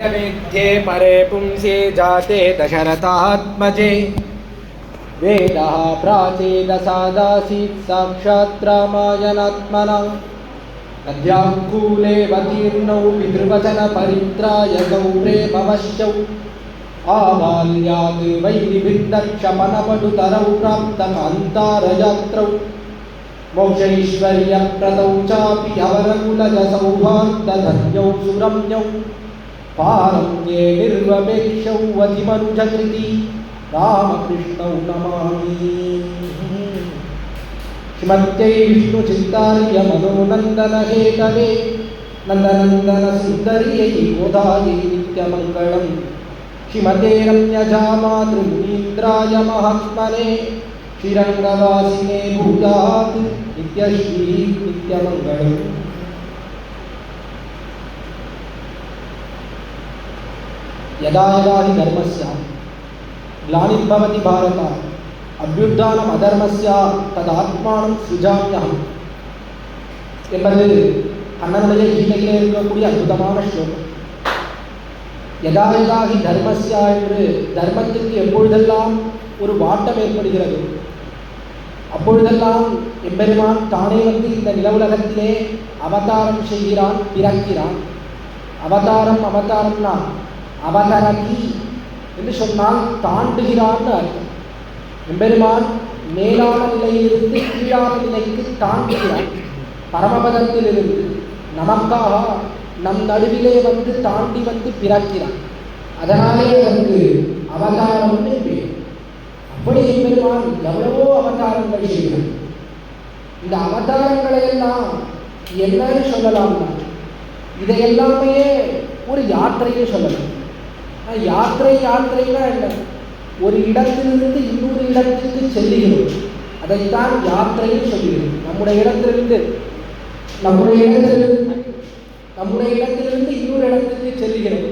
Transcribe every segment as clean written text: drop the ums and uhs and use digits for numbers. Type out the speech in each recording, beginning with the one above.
वेद्ये परे पुंसे जाते दशरथात्मजे वेदः प्राचीनसादासीत् साक्षात् रामायणात्मना अध्याङ्कूलेऽवतीर्णौ पितृवचनपरित्रायकौ प्रेमवश्यौ आबाल्याद् वैरिभिर्दक्षपणपटुतरौ प्राप्तकान्तारयात्रौ मोक्षैश्वर्यप्रदौ चापि अवरकुलजसौहार्दधन्यौ सुरम्यौ पारम्ये निर्वपेक्षौ वतिमनुजकृति रामकृष्णौ नमामि। श्रीमत्यै विष्णुचित्तार्य मनोनन्दन हेतवे नन्दनन्दन सुन्दर्यै गोदायै नित्यमङ्गलम्। श्रीमते रम्यजा मातृमुनीन्द्राय महात्मने श्रीरङ्गवासिने भूयात् नित्यश्री नित्यमङ्गलम्। यदा यदा हि धर्मस्य ग्लानिर्भवति भारत अभ्युत्थानम् अधर्मस्य तदात्मानं सृजाम्यहम् என்பது கண்ணனுடைய கீதையிலே இருக்கக்கூடிய அற்புதமான ஸ்லோகம். யதா யதா ஹி தர்மஸ்ய என்று தர்மத்திற்கு எப்பொழுதெல்லாம் ஒரு வாட்டம் ஏற்படுகிறது அப்பொழுதெல்லாம் எம்பெருமான் தானே வந்து இந்த நிலவுலகத்திலே அவதாரம் செய்கிறான், பிறக்கிறான். அவதாரம் அவதாரம்னா அவதரதி என்று சொன்னால் தாண்டுகிறான்னு அர்த்தம். எம்பெருமான் மேலான நிலையிலிருந்து கீழான நிலைக்கு தாண்டுகிறான். பரமபதத்திலிருந்து நமக்காக நம் நடுவிலே வந்து தாண்டி வந்து பிறக்கிறான். அதனாலே அவருக்கு அவதாரம்னு பேர். அப்படி எம்பெருமான் எவ்வளவோ அவதாரங்கள் செய்கிறான். இந்த அவதாரங்களை எல்லாம் என்னன்னு சொல்லலாம்னா இதையெல்லாமே ஒரு யாத்திரையே சொல்லலாம். யாத்திரைனா என்ன? ஒரு இடத்திலிருந்து இன்னொரு இடத்திற்கு செல்லுகிறோம், அதைத்தான் யாத்திரைன்னு சொல்லுகிறோம். நம்முடைய இடத்திலிருந்து இன்னொரு இடத்திற்கு செல்லுகிறோம்,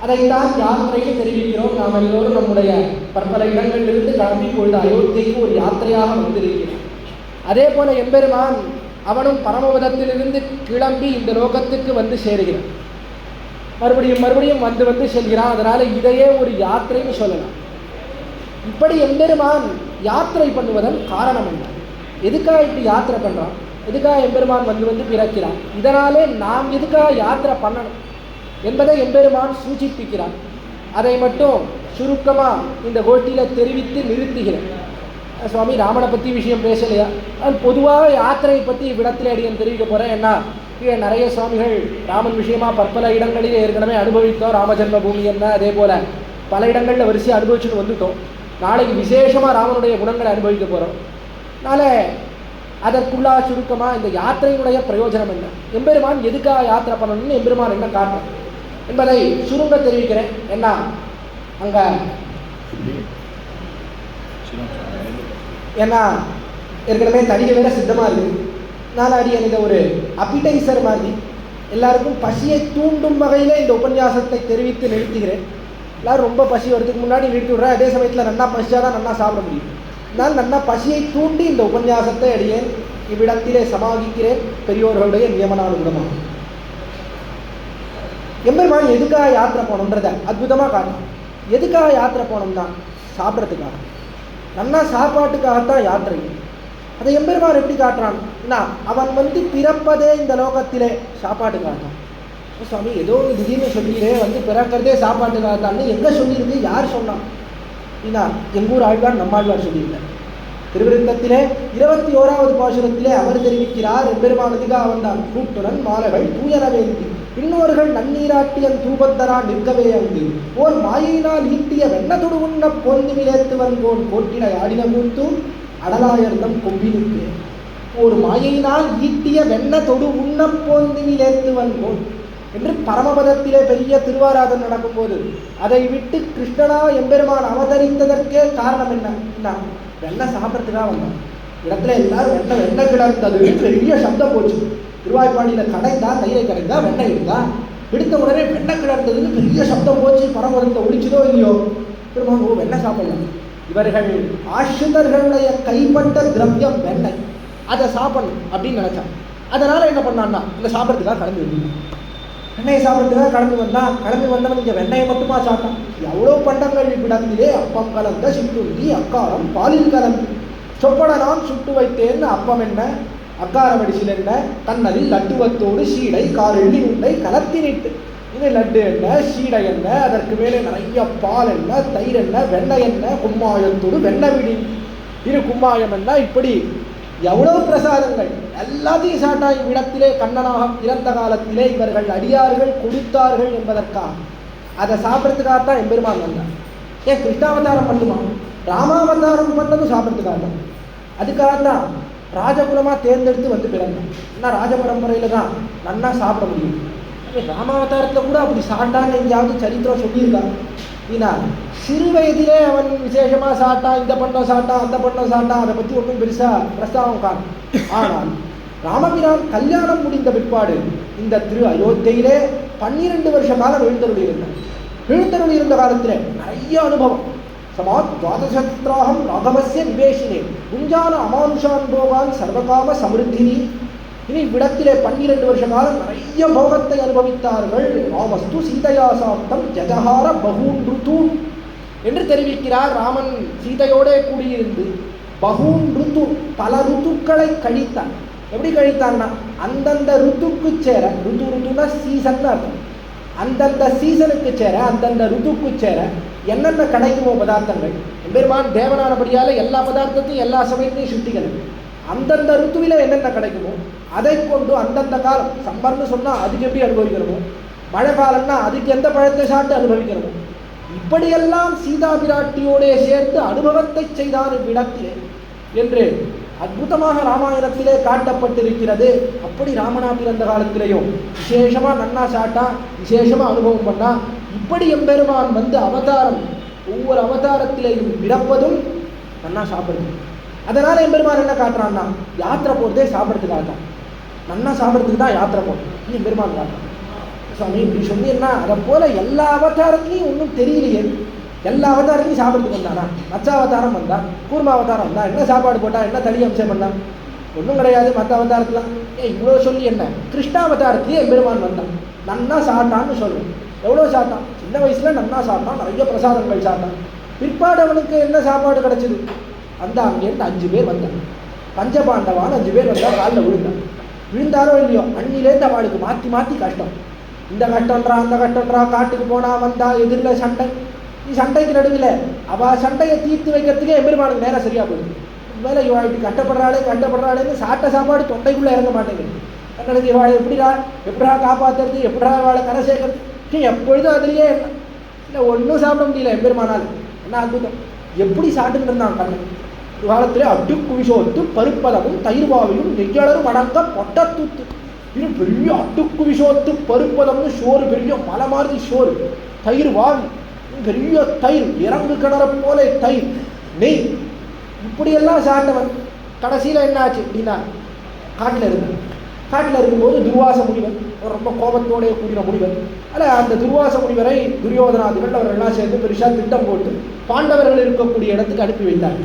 அதைத்தான் யாத்திரைன்னு தெரிவிக்கிறோம். நாம் எல்லோரும் நம்முடைய பற்பல இடங்களிலிருந்து கிளம்பி பொழுது அயோத்தியைக்கு ஒரு யாத்திரையாக வந்திருக்கிறோம். அதே போல எம்பெருமான் அவனும் பரமபதத்திலிருந்து கிளம்பி இந்த லோகத்துக்கு வந்து சேருகிறான். மறுபடியும் வந்து செல்கிறான். அதனால் இதையே ஒரு யாத்திரைன்னு சொல்லலாம். இப்படி எம்பெருமான் யாத்திரை பண்ணுவதன் காரணம் என்ன? எதுக்காக இப்படி யாத்திரை பண்ணுறான்? எதுக்காக எம்பெருமான் வந்து பிறக்கிறான்? இதனாலே நாம் எதுக்காக யாத்திரை பண்ணணும் என்பதை எம்பெருமான் சூச்சிப்பிக்கிறான். அதை மட்டும் சுருக்கமாக இந்த கோட்டியில் தெரிவித்து நிறுத்துகிறேன். சுவாமி ராமனை பற்றி விஷயம் பேசலையா? அது பொதுவாக யாத்திரையை பற்றி இவ்விடத்தில் அடியன் தெரிவிக்க போகிறேன். என்ன நிறைய சுவாமிகள் ராமன் விஷயமாக பற்பல இடங்களில் ஏற்கனவே அனுபவித்தோம். ராமஜன்ம பூமி என்ன, அதே போல் பல இடங்களில் வரிசையாக அனுபவிச்சுட்டு வந்துட்டோம். நாளைக்கு விசேஷமாக ராமனுடைய குணங்களை அனுபவிக்க போகிறோம். அதனால் அதற்குள்ளாக சுருக்கமாக இந்த யாத்திரையினுடைய பிரயோஜனம் என்ன, எம்பெருமான் எதுக்காக யாத்திரை பண்ணணும்னு எம்பெருமான் என்ன காட்டணும் என்பதை சுருங்க தெரிவிக்கிறேன். என்ன அங்கே ஏன்னா ஏற்கனவே தடியை வேற சித்தமாக இருக்குது. நாலாடி இதை ஒரு அப்பிடைசர் மாதிரி எல்லாருக்கும் பசியை தூண்டும் வகையில் இந்த உபன்யாசத்தை தெரிவித்து நிறுத்துகிறேன். எல்லோரும் ரொம்ப பசி வரதுக்கு முன்னாடி நிறுத்தி விட்றேன். அதே சமயத்தில் நன்னா பசியாதான் நன்னா சாப்பிட முடியும். அதனால் நன்னா பசியை தூண்டி இந்த உபன்யாசத்தை அடியேன் இவ்விடத்திலே சமாளிக்கிறேன். பெரியோர்களுடைய நியமனானுகுணமாக எம்பெருமான் எதுக்காக யாத்திரை போனோன்றதை அற்புதமாக காட்டணும். எதுக்காக யாத்திரை போனோம்னா சாப்பிட்றதுக்காக, நன்னா சாப்பாட்டுக்காகத்தான் யாத்திரை. அதை எம்பெருமான் எப்படி காட்டுறான்? அவன் வந்து பிறப்பதே இந்த லோகத்திலே சாப்பாட்டுக்காகத்தான். சுவாமி ஏதோ திடீர்னு சொல்லியே வந்து பிறக்கிறதே சாப்பாட்டுக்காகத்தான்னு எங்கே சொல்லியிருக்கு? யார் சொன்னான்? எங்கூர் ஆழ்வார் நம்மாழ்வார் சொல்லியிருக்கார். திருவிருத்தத்திலே 21வது பாசுரத்திலே அவர் தெரிவிக்கிறார், எம்பெருமானதுக்காக வந்தான் கூட்டுடன் மாலைகள் தூயனவேந்தி இன்னொருகள் நன்னீராட்டியன் தூபத்தரா நிற்கவே அங்கு ஓர் மாயினால் ஈட்டிய வெண்ணதொடு உண்ண பொந்து விளைத்துவன் போன் போட்டிட ஆடின மூத்து அடலாயர்தம் கொம்பினுக்கு ஒரு மாயினால் ஈட்டிய வெண்ணதொடு உண்ண பொந்து விளைத்துவன் போன் என்று பரமபதத்திலே பெரிய திருவாராதன் நடக்கும்போது அதை விட்டு கிருஷ்ணனா எம்பெருமான் அவதரித்ததற்கே காரணம் என்ன? வெண்ணெய் சாப்பிட்றதுக்காக வந்தான். இடத்துல எல்லாரும் வெண்ணெய் கிடந்தது பெரிய சப்தம் போச்சு. திருவாய்ப்பாடியில் கடைந்தா, தயிரை கடைந்தா, வெண்ணெய் இருந்தா எடுத்த உடனே வெண்ணெய் கிடந்ததுன்னு பெரிய சப்தம் போச்சு. பரமபதத்தை ஒழிச்சதோ இல்லையோ பெருமான் வெண்ணெய் சாப்பிடலாம். இவர்கள் ஆசிரியர்களுடைய கைப்பட்ட திரவியம் வெண்ணெய், அதை சாப்பிடணும் அப்படின்னு நினைச்சான். அதனால என்ன பண்ணான்னா இந்த சாப்பிட்றதுக்காக கலந்து எழுதினான். வெண்ணெயை சாப்பிட்றதுக்காக கிளம்பி வந்தவன் இங்கே வெண்ணெயை மட்டுமா சாப்பிட்டான். எவ்வளோ பண்டங்கள் விடத்திலே அப்பம் கலந்த சிற்றுண்டி அக்காரம் பாலில் கலந்து சொப்பட நான் சுட்டு வைத்தேன்னு அப்பம் என்ன, அக்கார வடிசில் என்ன, கண்ணலில் லட்டுவத்தோடு சீடை காரெள்ளி உண்டை கலத்தினிட்டு. இது லட்டு என்ன, சீடை என்ன, அதற்கு மேலே நிறைய பால் என்ன, தயிர் என்ன, வெண்ணெய் என்ன, கும்மாயத்தோடு வெண்ணெய் விடி இரு கும்மாயம் என்ன, இப்படி எவ்வளவு பிரசாதங்கள் எல்லாத்தையும் சாட்டா. இவ்விடத்திலே கண்ணனாக இறந்த காலத்திலே இவர்கள் அடியார்கள் கொடுத்தார்கள் என்பதற்காக அதை சாப்பிட்றதுக்காகத்தான் எம்பெருமான் வந்தார். ஏன் கிருஷ்ணாவதாரம் பண்ணுமா, ராமாவதாரம் பண்ணதும் சாப்பிட்றதுக்காகத்தான். அதுக்காகத்தான் ராஜகுலமாக தேர்ந்தெடுத்து வந்து பிறந்தான். ஏன்னா ராஜ பரம்பரையில் தான் நன்னா சாப்பிட முடியும். ராமாவதாரத்தில் கூட அப்படி சாப்பிட்டான்னு எங்கேயாவது சரித்திரம் சொல்லியிருக்காங்க. ஏன்னா சிறு வயதிலே அவன் விசேஷமாக சாப்பிட்டான், இந்த பண்ணம் சாப்பிட்டான், அந்த பண்ணம் சாப்பிட்டான், அதை பற்றி ஒன்றும் பெருசாக பிரஸ்தாபம் காணும். ஆனால் ராமபிரான் கல்யாணம் முடிந்த பிற்பாடு இந்த திரு அயோத்தியிலே 12 வருஷ காலம் எழுந்தருளியிருந்தான். எழுந்தருளியிருந்த காலத்தில் நிறைய அனுபவம். சமாத் துவாதசத்ராகம் ராகவசிய நிவேஷினே குஞ்சான அமானுஷான் போகான் சர்வகாம சமிருத்தினி. இனி இவ்விடத்திலே 12 வருஷ காலம் நிறைய போகத்தை அனுபவித்தார்கள். ராமஸ்து சீதையா சாப்தம் ஜஜஹார பகூன் ருத்து என்று தெரிவிக்கிறார். ராமன் சீதையோடே கூடியிருந்து பகூன் ருத்து பல ருத்துக்களை கழித்தான். எப்படி கழித்தான்னா, அந்தந்த ருத்துக்கு சேர, ருத்துனா சீசன் அர்த்தம், அந்தந்த சீசனுக்கு சேர அந்தந்த ருத்துக்கு சேர என்னென்ன கிடைக்குமோ பதார்த்தங்கள். எம்பெருமான் தேவனானபடியால் எல்லா பதார்த்தத்தையும் எல்லா சமயத்தையும் சுட்டிக்கணும். அந்தந்த ருத்துவில் என்னென்ன கிடைக்குமோ அதை கொண்டு அந்தந்த காலம் சம்மர்னு சொன்னால் அதுக்கு எப்படி அனுபவிக்கிறோமோ, மழை காலம்னா அதுக்கு எந்த பழத்தை சாப்பிட்டு அனுபவிக்கிறோமோ, இப்படியெல்லாம் சீதா பிராட்டியோடே சேர்த்து அனுபவத்தை செய்தான் இவ்விடத்திலே என்று அற்புதமாக ராமாயணத்திலே காட்டப்பட்டிருக்கிறது. அப்படி ராமனா பிறந்த காலத்திலேயும் விசேஷமாக நன்னா சாட்டா, விசேஷமாக அனுபவம் பண்ணா. இப்படி எம்பெருமான் வந்து அவதாரம், ஒவ்வொரு அவதாரத்திலேயும் பிறப்பதும் நன்னா சாப்பிடுது. அதனால் எம்பெருமான் என்ன காட்டுறான்னா, யாத்திரை போகிறதே சாப்பிட்றதுக்காக தான், நன்னா சாப்பிட்றதுக்கு தான் யாத்திரை போகிறோம். இன்னும் பெருமான் காட்டுறான். சுவாமி இப்படி சொன்னீங்கன்னா அதை போல் எல்லா அவதாரத்துலையும் ஒன்றும் தெரியலையே, எல்லா அவதாரத்தையும் சாப்பிட்றதுக்கு வந்தானா, மச்சாவதாரம் வந்தான், கூர்மாவதாரம் வந்தா, என்ன சாப்பாடு போட்டா, என்ன தனி அம்சம் பண்ணா, ஒன்றும் கிடையாது. மற்ற அவதாரத்துலாம் இவ்வளோ சொல்லி என்ன, கிருஷ்ணாவதாரத்துலேயே எம்பெருமான் வந்தான், நன்னா சாப்பிட்டான்னு சொல்கிறேன். எவ்வளோ சாப்பிட்டான், சின்ன வயசில் நன்னா சாப்பிட்டான், நிறைய பிரசாதங்கள் சாப்பிட்டான். பிற்பாடு அவனுக்கு என்ன சாப்பாடு கிடச்சிது, அந்த அங்கேருந்து 5 பேர் வந்தாங்க, பஞ்சபாண்டவான்னு 5 பேர் வந்தால் காலில் விழுந்தான். விழுந்தாரோ இல்லையோ, அன்னிலேருந்து அவளுக்கு மாற்றி மாற்றி கஷ்டம், இந்த கஷ்டன்றா அந்த கஷ்டன்றா, காட்டுக்கு போனா வந்தா, எதிரில் சண்டை. நீ சண்டைக்கு நடுவில் அவள் சண்டையை தீர்த்து வைக்கிறதுக்கே எம்பெருமானுக்கு நேரம் சரியாக போயிடுது. மேலே இவாளுக்கு கஷ்டப்படுறாளேன்னு சாப்பிட்ட சாப்பாடு தொண்டைக்குள்ளே இறங்க மாட்டேங்குது. கண்ணனுக்கு இவாளை எப்படா காப்பாற்றுறது, எப்படா இவாளை கரை சேர்க்கறது, எப்பொழுதும் அதுலேயே இல்லை, ஒன்றும் சாப்பிட முடியல எம்பெருமானால். என்ன அற்புதம், எப்படி சாப்பிட்டுன்னு இருந்தான் கண்ணன். ஒரு காலத்திலே அட்டுக்கு விஷோத்து பருப்பதமும் தயிர்வாவையும் நெய்யளரும் அடங்க பொட்டத்தூத்து. இது பெரிய அட்டுக்கு விஷோத்து பருப்பதம்னு சோறு, பெரிய மலை மாதிரி சோறு, தயிர் வாவி, பெரிய தயிர், இறங்கு கிணற போல தயிர், நெய், இப்படியெல்லாம் சாப்பிட்டவன். கடைசியில் என்ன ஆச்சு அப்படின்னா, காட்டில் இருக்கும்போது துர்வாச முனிவர், ரொம்ப கோபத்தோடைய கூடின முனிவர். அதில் அந்த துர்வாச முனிவரை துரியோதனாதிகள் அவர்கள்லாம் சேர்ந்து பெருசாக திட்டம் போட்டு பாண்டவர்கள் இருக்கக்கூடிய இடத்துக்கு அனுப்பி வைத்தார்.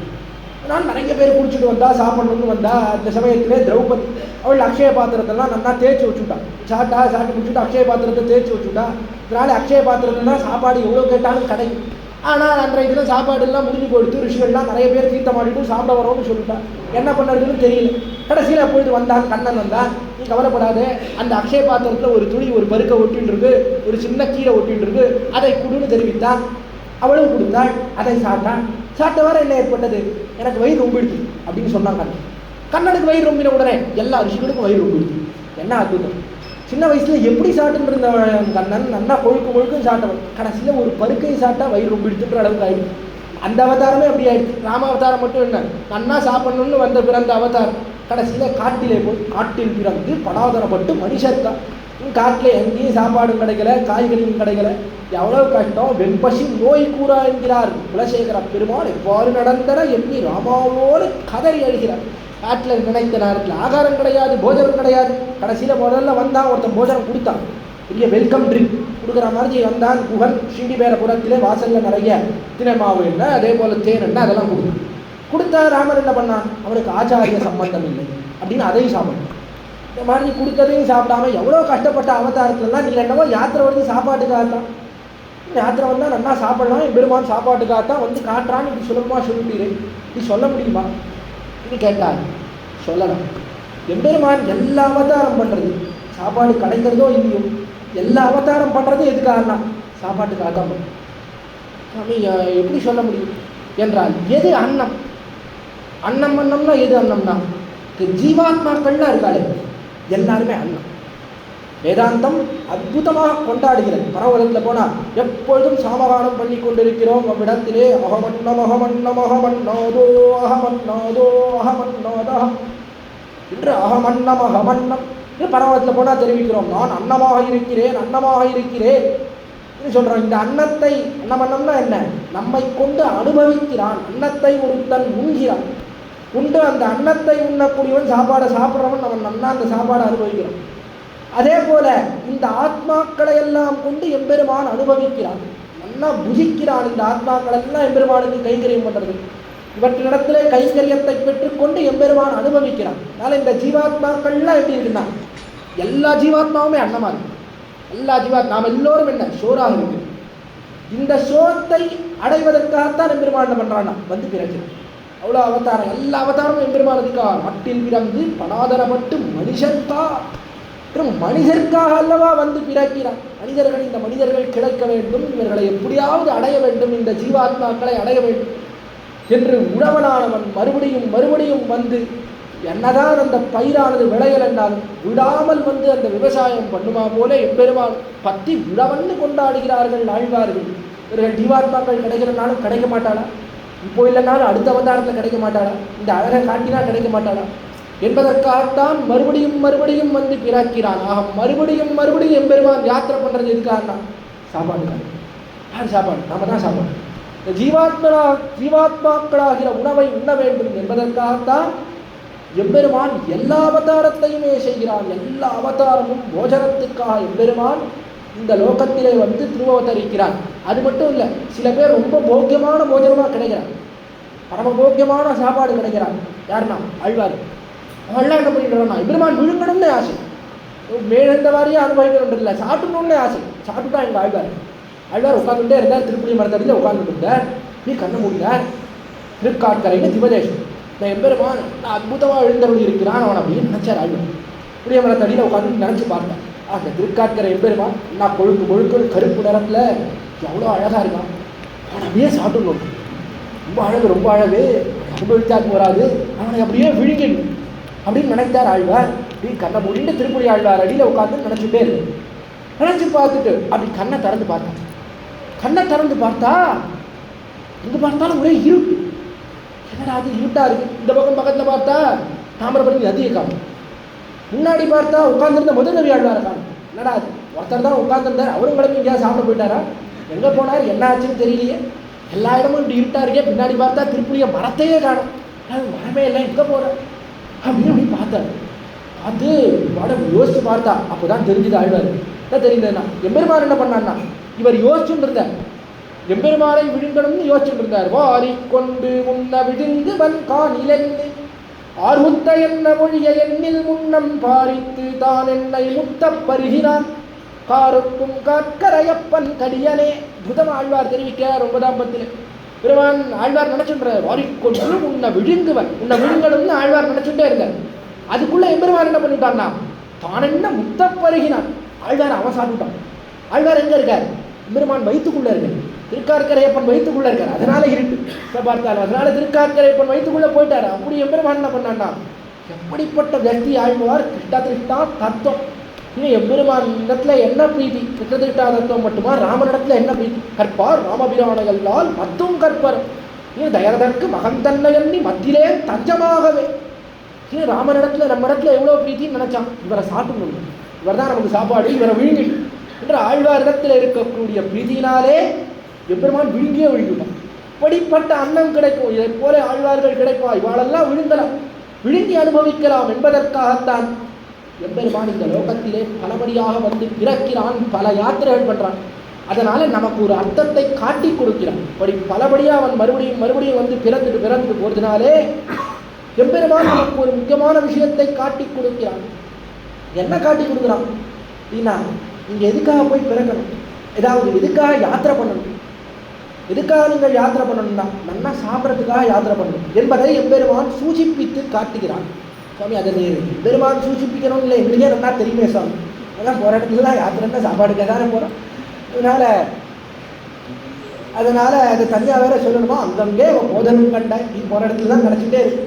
நான் நிறைய பேர் குடிச்சிட்டு வந்தா, சாப்பிடணும்னு வந்தா. அந்த சமயத்திலே திரௌபதி அவள் அக்ஷய பாத்திரத்தெல்லாம் நல்லா தேய்ச்சி வச்சுட்டான். சாப்பிட்டு முடிச்சுட்டு அக்ஷய பாத்திரத்தை தேய்ச்சி வச்சுட்டா. இதனால அக்ஷய பாத்திரத்துனா சாப்பாடு எவ்வளோ கேட்டாலும் கிடைக்கும். ஆனால் அன்றைய தினம் சாப்பாடுலாம் முடிஞ்சு போயிடுத்து. ரிஷிகள்லாம் நிறைய பேர் தீர்த்தம் ஆடிட்டு சாப்பிட வரோம்னு சொல்லிட்டான். என்ன பண்ணுறதுன்னு தெரியல. கடைசியில் அப்பொழுது வந்தான், கண்ணன் வந்தான். நீ கவலைப்படாது, அந்த அக்ஷய பாத்திரத்தில் ஒரு துளி, ஒரு பருக்கை ஒட்டின்னு இருக்கு, ஒரு சின்ன கீரை ஒட்டின்னு இருக்கு, அதை குடுன்னு தெரிவித்தான். அவளும் கொடுத்தாள், அதை சாப்பிட்டான். சாப்பிட்ட வர என்ன ஏற்பட்டது, எனக்கு வயிறு ரொம்பிடுது அப்படின்னு சொன்னான் கண்ணன். கண்ணனுக்கு வயிறு ரொம்பின உடனே எல்லா ரிஷிகளுக்கும் வயிறு ரொம்பிடுது. என்ன அற்புதம், சின்ன வயசுல எப்படி சாப்பிட்டு இருந்த கண்ணன் நல்லா கொழுக்கும் சாப்பிட்டவன், கடைசியில் ஒரு பருக்கையை சாப்பிட்டா வயிறு ரொம்பிடுத்துன்ற அளவுக்கு ஆயிடுச்சு. அந்த அவதாரமே அப்படி ஆயிடுச்சு. ராம அவதாரம் மட்டும் என்ன, நன்னா சாப்பிடணும்னு வந்த பிறந்த அவதாரம். கடைசியில் காட்டிலே போய் காட்டில் பிறந்து படாதரப்பட்டு மனுஷர்க்கா. காட்டில் எங்கேயும் சாப்பாடும் கிடைக்கல, காய்கறியும் கிடைக்கல, எவ்வளவு கஷ்டம். வெண்பசி நோய் கூறா என்கிறார் குலசேகர பெருமாள். எவ்வாறு நடந்தன எண்ணி ராமாவோடு கதறி அழுகிறார். காட்டில் நினைத்த நேரத்தில் ஆகாரம் கிடையாது, போஜனம் கிடையாது. கடைசியில் முதல்ல வந்தான், ஒருத்தன் போஜனம் கொடுத்தான், பெரிய வெல்கம் ட்ரிங்க் கொடுக்குற மாதிரி வந்தான். குகன் ஸ்ரீடிபேரபுரத்திலே வாசலில் நிறைய தினை மாவு என்ன, அதே போல் தேன் என்ன, அதெல்லாம் கொடுத்தா. ராமர் என்ன பண்ணான், அவனுக்கு ஆச்சாரிய சம்பந்தம் இல்லை அப்படின்னு அதையும் சாப்பிட்டான். இந்த மாதிரி கொடுத்ததையும் சாப்பிடாம எவ்வளோ கஷ்டப்பட்ட அவதாரத்துலலாம் நீ என்னவோ யாத்திரை வந்து சாப்பாட்டுக்காகத்தான், யாத்திரை வந்தால் நல்லா சாப்பிடலாம், எம்பெருமான் சாப்பாட்டுக்காகத்தான் வந்து காட்டுறான்னு இப்படி சுலபமாக சொல்லிட்டீரு, நீ சொல்ல முடியுமா இது கேட்டார். சொல்லலாம். எம்பெருமான் எல்லா அவதாரம் பண்ணுறது சாப்பாடு கிடைக்கிறதோ இல்லையோ, எல்லா அவதாரம் பண்ணுறதும் எதுக்காகனா சாப்பாட்டுக்காக தான் பண்ணும். சாமி எப்படி சொல்ல முடியும் என்றால், எது அன்னம்? அன்னம் அன்னம்னா எது அன்னம்னா ஜீவாத்மாக்கள்லாம் இருக்காளே எல்லாருமே அன்னம். வேதாந்தம் அற்புதமாக கொண்டாடுகிறது. பரவலத்தில் போனால் எப்பொழுதும் சாமகானம் பண்ணி கொண்டிருக்கிறோம். அவ்விடத்திலே அகமன்னம் அகமன்னம் அகமன்னோதோ அகமன்னோதோ அகமன்னோதா என்று அகமன்னம் அகமன்னம் பரவலத்தில் போனால் தெரிவிக்கிறோம். நான் அன்னமாக இருக்கிறேன், அன்னமாக இருக்கிறேன் சொல்கிறோம். இந்த அன்னத்தை, அன்னமன்னம்னா என்ன? நம்மை கொண்டு அனுபவிக்கிறான். அன்னத்தை ஒருத்தன் உண்கிறான், உண்டு அந்த அன்னத்தை உண்ணக்கூடியவன் சாப்பாடை சாப்பிட்றவன் நம்ம நன்னா அந்த சாப்பாடை அனுபவிக்கிறோம். அதே போல இந்த ஆத்மாக்களை எல்லாம் கொண்டு எம்பெருமான் அனுபவிக்கிறான், நல்லா புஜிக்கிறான். இந்த ஆத்மாக்கள் எல்லாம் எம்பெருமானுக்கு கைங்கரியம் பண்ணுறது, இவற்றினிடத்திலே கைங்கரியத்தை பெற்றுக்கொண்டு எம்பெருமான் அனுபவிக்கிறான். அதனால் இந்த ஜீவாத்மாக்கள்லாம் எப்படி இருக்குன்னா எல்லா ஜீவாத்மாவுமே அன்னமாக இருக்கு. எல்லா நாம் எல்லோரும் என்ன சோறாக இருக்கு. இந்த சோத்தை அடைவதற்காகத்தான் எம்பெருமான் என்ன பண்ணுறான்னா வந்து பிறக்கிறான். அவ்வளோ அவதாரம், எல்லா அவதாரமும் எம்பெருமானதுக்கா. நாட்டில் பிறந்து பணாதரப்பட்டு மனிதர்க்காக அல்லவா வந்து பிறக்கிறான். மனிதர்கள், இந்த மனிதர்கள் கிடைக்க வேண்டும், இவர்களை எப்படியாவது அடைய வேண்டும், இந்த ஜீவாத்மாக்களை அடைய வேண்டும் என்று உழவனானவன் மறுபடியும் மறுபடியும் வந்து என்னதான் அந்த பயிரானது விளையல் என்றாலும் விடாமல் வந்து அந்த விவசாயம் பண்ணுமா போல எம்பெருமான் பத்தி விழவன்னு கொண்டாடுகிறார்கள் ஆழ்வார்கள். இவர்கள் ஜீவாத்மாக்கள் கிடைக்கிறனாலும் கிடைக்க மாட்டாளா, இப்போ இல்லைனாலும் அடுத்த அவதாரத்தில் கிடைக்க மாட்டாளா, இந்த அழகை காட்டினா கிடைக்க மாட்டாளா என்பதற்காகத்தான் மறுபடியும் மறுபடியும் வந்து பிறக்கிறான். ஆக மறுபடியும் மறுபடியும் எம்பெருமான் யாத்திரை பண்ணுறது எதுக்காகனா சாப்பாடுக்காக. யார் சாப்பாடு? நாம தான் சாப்பாடு. இந்த ஜீவாத்மாக்களாகிற உணவை உண்ண வேண்டும் என்பதற்காகத்தான் எம்பெருமான் எல்லா அவதாரத்தையுமே செய்கிறான். எல்லா அவதாரமும் போஜனத்துக்காக எம்பெருமான் இந்த லோகத்திலே வந்து திருவவதரிக்கிறான். அது மட்டும் இல்லை, சில பேர் ரொம்ப போக்கியமான போஜனமாக கிடைக்கிறான், பரம போக்கியமான சாப்பாடு கிடைக்கிறான். யாருன்னா ஆழ்வார். அவெல்லாம் என்ன பண்ணிடுறான்னா எம்பெருமான் விழுங்கணும்னு ஆசை, மேலெந்த வாரியாக அனுபவிக்கணும் இல்லை, சாப்பிடணும்னு ஆசை. சாப்பிட்டுட்டா எங்கள் ஆழ்வார் உட்காந்துட்டே இருந்தார். திருப்புளி மரத்தடியில் உட்காந்துட்டு இருந்தார். நீ கண்ணை மூடினார். திருக்காட்கரைன்னு திவதேசம். இந்த எம்பெருமான் நான் அற்புதமாக எழுந்தருள் இருக்கிறான் அவன் அப்படின்னு நினச்சார் ஆழ்வார். புளிய மரத்தடியில் உட்காந்து நினச்சி பார்த்தேன். அந்த திருக்காட்கரை எம்பெருமான் நான் கொழுக்கு கொழுக்கு கருப்பு நிறத்தில் எவ்வளோ அழகாக இருக்கான், அவனை அப்படியே சாப்பிடணும். ரொம்ப அழகு, ரொம்ப அழகு, அனுபவித்தாக்கு வராது, அவனை அப்படியே விழுங்கிடணும் அப்படின்னு நினைத்தார் ஆழ்வார். அப்படி கண்ணை மூடிட்டு திருப்புளி ஆழ்வார் அடியில் உட்காந்து நினச்சிட்டே இருக்கு. நினச்சி பார்த்துட்டு அப்படி கண்ணை திறந்து பார்த்தான். கண்ணை திறந்து பார்த்தா எங்கே பார்த்தாலும் ஒரே இருட்டு. என்னடா அது இருட்டாக இருக்குது. இந்த பக்கம் பக்கத்தில் பார்த்தா தாமிரபரணி நதியை காணும். முன்னாடி பார்த்தா உட்காந்துருந்த முதல்வரி ஆழ்வாரை காணும். என்னடா அது, ஒருத்தர் தான் உட்காந்துருந்தார், அவரும் கிளம்பி எங்கேயாவது சாப்பிட போயிட்டாரா, எங்கே போனார், என்ன ஆச்சுன்னு தெரியலையே, எல்லா இடமும் இப்படி இருட்டாக இருக்கே. பின்னாடி பார்த்தா திருப்புளிய மரத்தையே காணும். மரமே இல்லை, எங்கே போகிறேன் அப்படின்னு அப்படி பார்த்தாரு. பார்த்து உடம்பு யோசிச்சு பார்த்தா அப்போ தான் தெரிஞ்சுது ஆழ்வார். என்ன தெரிந்ததுன்னா எம்பெருமான் என்ன பண்ணான்னா இவர் யோசிச்சுட்டு இருந்தார், எம்பெருமானை விழுங்கணும்னு யோசிச்சுட்டு இருந்தார். வாரிக்கொண்டு முன்ன விழுந்து வன் காணிலென்னு ஆர்முத்த என்ன மொழிய எண்ணில் முன்னம் பாரித்து தான் என்னை முத்த பருகினான் காருக்கும் காக்கரையப்பன் கடியனே. புதம் ஆழ்வார் தெரிவிக்கிறார் 9ஆம் பத்தில். பெருமான் ஆழ்வார் நினைச்சுன்றார், வாரிக்கொண்டு உன்னை விழுங்குவன், உன்னை விழுங்கணும்னு ஆழ்வார் நினைச்சுட்டே இருந்தார். அதுக்குள்ள எம்பெருமான் என்ன பண்ணிட்டான்னா தான் என்ன முத்த பருகினான். ஆழ்வார் அவன் சாப்பிட்டான். ஆழ்வார் எங்க இருக்கார்? எம்பெருமான் வயிற்றுக்குள்ள இருக்கார். திருக்கார்கரையப்பன் வயிற்றுக்குள்ள இருக்கார். அதனால இருட்டு பார்த்தாரு. அதனால திருக்கார்கரையப்பன் வயிற்றுக்குள்ள போயிட்டாரு. அப்படி எம்பெருமான் என்ன பண்ணான்னா எப்படிப்பட்ட வியக்தி ஆழ்வார். கிருஷ்ண திருஷ்டா தத்துவம். இன்னும் எம்பெருமான் இடத்துல என்ன பிரீதி? கிருஷ்ண திருஷ்டா தத்துவம் மட்டுமா, ராமனிடத்துல என்ன பிரீதி? கற்பார் ராமபிரானைகளால் மத்தும் கற்பர். இன்னும் தயதற்கு மகன் தன்னை எண்ணி மத்திலே தஞ்சமாகவே. இன்னும் ராமனிடத்துல நம்ம இடத்துல எவ்வளோ பிரீத்தின்னு நினைச்சான். இவரை சாப்பிடணும், இவர் தான் நமக்கு சாப்பாடு, இவரை விழுங்கி என்று ஆழ்வாரிடத்தில் இருக்கக்கூடிய பிரீதியினாலே எம்பெருமான் விழுங்கியே விழுங்கிட்டான். இப்படிப்பட்ட அன்னம் கிடைக்கும், இதை போல ஆழ்வார்கள் கிடைக்கும். இவாளெல்லாம் விழுங்கலாம், விழுங்கி அனுபவிக்கலாம் என்பதற்காகத்தான் எம்பெருமான் இந்த லோகத்திலே பலபடியாக வந்து பிறக்கிறான், பல யாத்திரைகள் பண்றான். அதனால நமக்கு ஒரு அர்த்தத்தை காட்டி கொடுக்கிறான். அப்படி பலபடியாக அவன் மறுபடியும் மறுபடியும் வந்து பிறந்து போறதுனாலே எம்பெருமான் நமக்கு ஒரு முக்கியமான விஷயத்தை காட்டி கொடுக்கிறான். என்ன காட்டி கொடுக்குறான் அப்படின்னா, நீங்கள் எதுக்காக போய் பிறக்கணும், ஏதாவது எதுக்காக யாத்திரை பண்ணணும், எதுக்காக நீங்கள் யாத்திரை பண்ணணும்னா நல்லா சாப்பிட்றதுக்காக யாத்திரை பண்ணணும் என்பதை எம்பெருமான் சூச்சிப்பித்து காட்டுகிறான். சுவாமி அதை பெருமான் சூச்சிப்பிக்கணும் இல்லை, எங்களுக்கே நல்லா தெரியுமே சுவாமி, அதான் போகிற இடத்துலலாம் யாத்திரைன்னா சாப்பாடுக்க தானே போகிறோம். அதனால் அது தனியாக வேற சொல்லணுமா, அங்கங்கே போதனும் கண்ட நீ போகிற இடத்துல தான் கிடச்சிட்டே இருக்கு,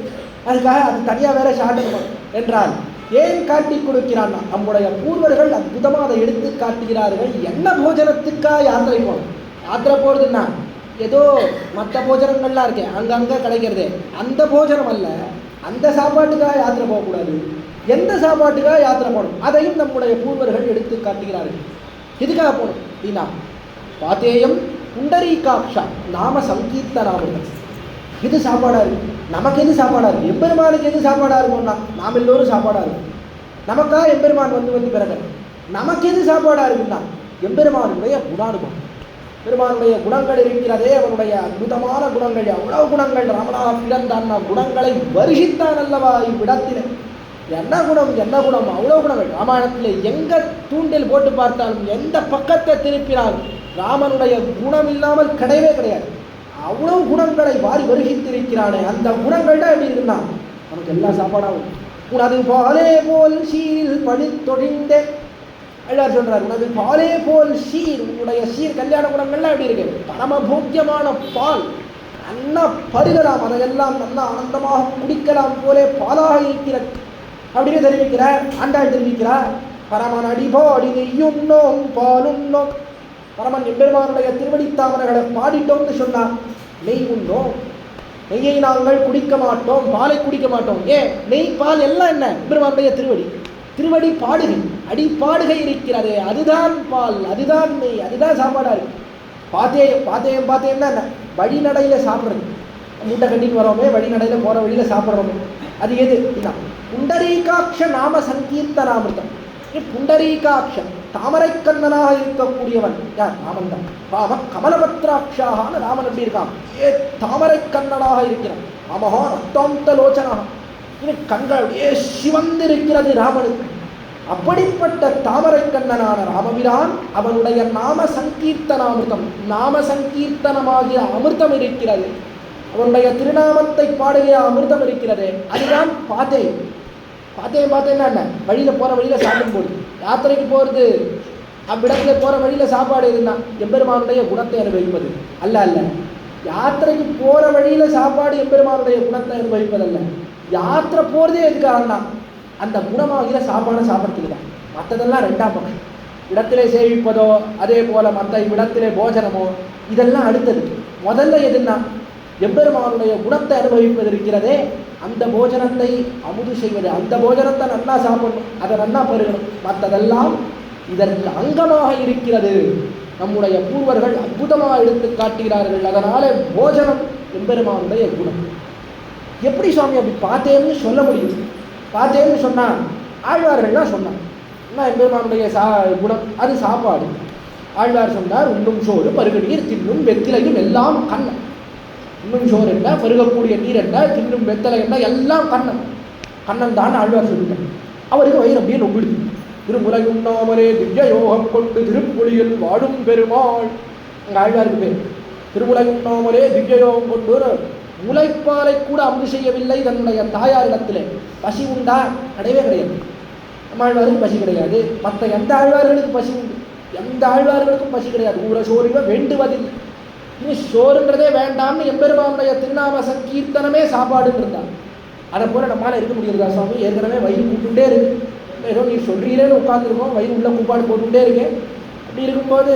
அதுக்காக அது தனியாக வேற சாட்டணும் என்றால் ஏன் காட்டி கொடுக்கிறான்னா, நம்முடைய பூர்வர்கள் அற்புதமாக அதை எடுத்து காட்டுகிறார்கள். என்ன போஜனத்துக்காக யாத்திரை போகணும், யாத்திரை போகிறதுன்னா ஏதோ மற்ற போஜனங்கள்லாம் இருக்கேன் அங்கங்கே கிடைக்கிறது, அந்த போஜனம் அல்ல, அந்த சாப்பாட்டுக்காக யாத்திரை போகக்கூடாது, எந்த சாப்பாட்டுக்காக யாத்திரை போகணும் அதையும் நம்முடைய பூர்வர்கள் எடுத்து காட்டுகிறார்கள். எதுக்காக போகணும் அப்படின்னா, பாத்தேயம் புண்டரீகாட்சா நாம சங்கீர்த்தனாமிருதம். இது சாப்பாடாக இருக்கு, நமக்கு எது சாப்பாடாக இருக்குது, எம்பெருமானுக்கு எது சாப்பாடாக இருக்கும்னா நாம் எல்லோரும் சாப்பாடாக இருக்கும். நமக்காக எம்பெருமான் வந்து பிறகு நமக்கு எது சாப்பாடாக இருக்குன்னா எம்பெருமானுடைய குணானுபவம். பெருமானுடைய குணங்கள் இருக்கிறதே, அவனுடைய அற்புதமான குணங்கள், அவ்வளவு குணங்கள், ராமனாக பிறந்தான் குணங்களை வருஷித்தான் அல்லவா இவ்விடத்தில். என்ன குணம் என்ன குணம், அவ்வளோ குணங்கள். ராமாயணத்தில் எங்கே தூண்டில் போட்டு பார்த்தாலும் எந்த பக்கத்தை திருப்பினாலும் ராமனுடைய குணம் இல்லாமல் கிடையவே கிடையாது. அவ்வளவு குணங்களை வாரி வருகித்திருக்கிறானே, அந்த குணங்கள் தான் எப்படி இருக்குன்னா நமக்கு எல்லா சாப்பாடாகும். உனது பாலே போல் சீரில் பழித்தொழிந்தே எல்லாரும் சொல்றாரு, உனது பாலே போல் சீர், உன்னுடைய சீர் கல்யாண குணங்கள்லாம் எப்படி இருக்கு, பரமபோக்கியமான பால், நல்லா பருகலாம், அதையெல்லாம் நல்லா ஆனந்தமாக குடிக்கலாம் போலே பாலாக இருக்கிறது அப்படின்னு தெரிவிக்கிறார். ஆண்டாள் தெரிவிக்கிறார், பரமன் அடிபாடி நெய்யுண்ணோம் பாலுண்ணோம். பரமன் எம்பெருமானுடைய திருவடித்தாமரைகளை பாடிட்டோம்னு சொன்னார். நெய் உண்ணோம், நெய்யை நாங்கள் குடிக்க மாட்டோம், பாலை குடிக்க மாட்டோம். ஏன் நெய் பால் எல்லாம் என்ன, எம்பெருமானுடைய திருவடி, திருவடி பாடுகை, அடிப்பாடுகை இருக்கிறதே, அதுதான் பால், அதுதான் நெய், அதுதான் சாப்பாடாக இருக்கு. பாத்தேயம்னா என்ன, வழிநடையில் சாப்பிட்றது, மூட்டை கட்டிட்டு வரோமே, வழிநடையில் போகிற வழியில் சாப்பிட்றோமே, அது எது அப்படின்னா புண்டரீகாட்ச நாம சங்கீர்த்தனாமிருதம். புண்டரீகாட்சன் தாமரை கண்ணனாக இருக்கக்கூடியவன் யார், ராமன் தான். ராம கமலபத்ராட்சாக ராமன் எப்படி இருக்கான், தாமரை கண்ணனாக இருக்கிறான். ராமஹா ரத்தாந்த லோச்சனாக, கண்கள் அப்படியே சிவந்திருக்கிறது ராமனுக்கு. அப்படிப்பட்ட தாமரை கண்ணனான ராமபிரான் அவனுடைய நாம சங்கீர்த்தனாமிருதம், நாம சங்கீர்த்தனமாகிய அமிர்தம் இருக்கிறது, அவனுடைய திருநாமத்தை பாடுகிற அமிர்தம் இருக்கிறது, அதுதான் பாத்தேயம். பார்த்தேன்னா என்ன, வழியில் போகிற வழியில் சாப்பிடும் போது, யாத்திரைக்கு போகிறது அவ்விடத்துல போகிற வழியில் சாப்பாடு எதுனா எம்பெருமானுடைய குணத்தை அனுபவிப்பது அல்ல. அல்ல யாத்திரைக்கு போகிற வழியில் சாப்பாடு எம்பெருமானுடைய குணத்தை அனுபவிப்பதல்ல. யாத்திரை போகிறதே எதுக்காகனா அந்த குணமாகிற சாப்பாடை சாப்பிட்றதுக்கு தான். மற்றதெல்லாம் ரெண்டாம் பக்கம், இடத்திலே சேவிப்பதோ அதே போல் மற்ற இவ்விடத்திலே போஜனமோ இதெல்லாம் அடுத்தது. முதல்ல எதுன்னா எம்பெருமானுடைய குணத்தை அனுபவிப்பது இருக்கிறதே, அந்த போஜனத்தை அமுது செய்வது, அந்த போஜனத்தை நன்னா சாப்பிடணும், அதை நன்னா பருகணும். மற்றதெல்லாம் இதற்கு அங்கமாக இருக்கிறது. நம்முடைய பூர்வர்கள் அற்புதமாக எடுத்து காட்டுகிறார்கள். அதனால போஜனம் எம்பெருமானுடைய குணம். எப்படி சுவாமி அப்படி பார்த்தேன்னு சொல்ல முடியும்? பார்த்தேன்னு சொன்னான் ஆழ்வார்கள்லாம் சொன்னான், என்ன எம்பெருமானுடைய குணம், அது சாப்பாடு. ஆழ்வார் சொன்னார், உண்ணும் சோறு பருகு நீர் தின்னும் வெத்திலையும் எல்லாம் கண்ணன். இன்னும் சோறு என்ன, பருகக்கூடிய நீர் என்ன, தின்னும் வெத்தலை என்ன, எல்லாம் கண்ணன். கண்ணன் தான் ஆழ்வார் சொல்லிட்டார். அவருக்கு வயிறு அப்படியே நொம்பிடுது. திருமுலையுண்ணாமலே திவ்ய யோகம் கொண்டு திருப்புலியில் வாடும் பெருமாள். அங்கே ஆழ்வாருக்கு பேர் திருமுலையுண்ணாமலே திவ்ய யோகம் கொண்டு முளைப்பாலை கூட அமுது செய்யவில்லை தன்னுடைய தாயாரிடத்திலே. பசி உண்டா? கிடையவே கிடையாது. நம்ம ஆழ்வாருக்கு பசி கிடையாது, மற்ற எந்த ஆழ்வார்களுக்கு பசி உண்டு? எந்த ஆழ்வார்களுக்கும் பசி கிடையாது. ஊர சோறுவ வேண்டுவதில்லை. இனி சோறுன்றதே வேண்டாம்னு எம்பெருமானுடைய திருநாம சங்கீர்த்தனமே சாப்பாடுன்னு இருந்தான். அதை போல நம்மளால் இருக்க முடியுதா சுவாமி? ஏற்கனவே வயிறு கூட்டுட்டே இருக்கு, ஏதோ நீ சொல்கிறீங்களேன்னு உட்காந்துருக்கோம், வயிறு உள்ள கூப்பாடு போட்டுகிட்டே இருக்கேன். அப்படி இருக்கும்போது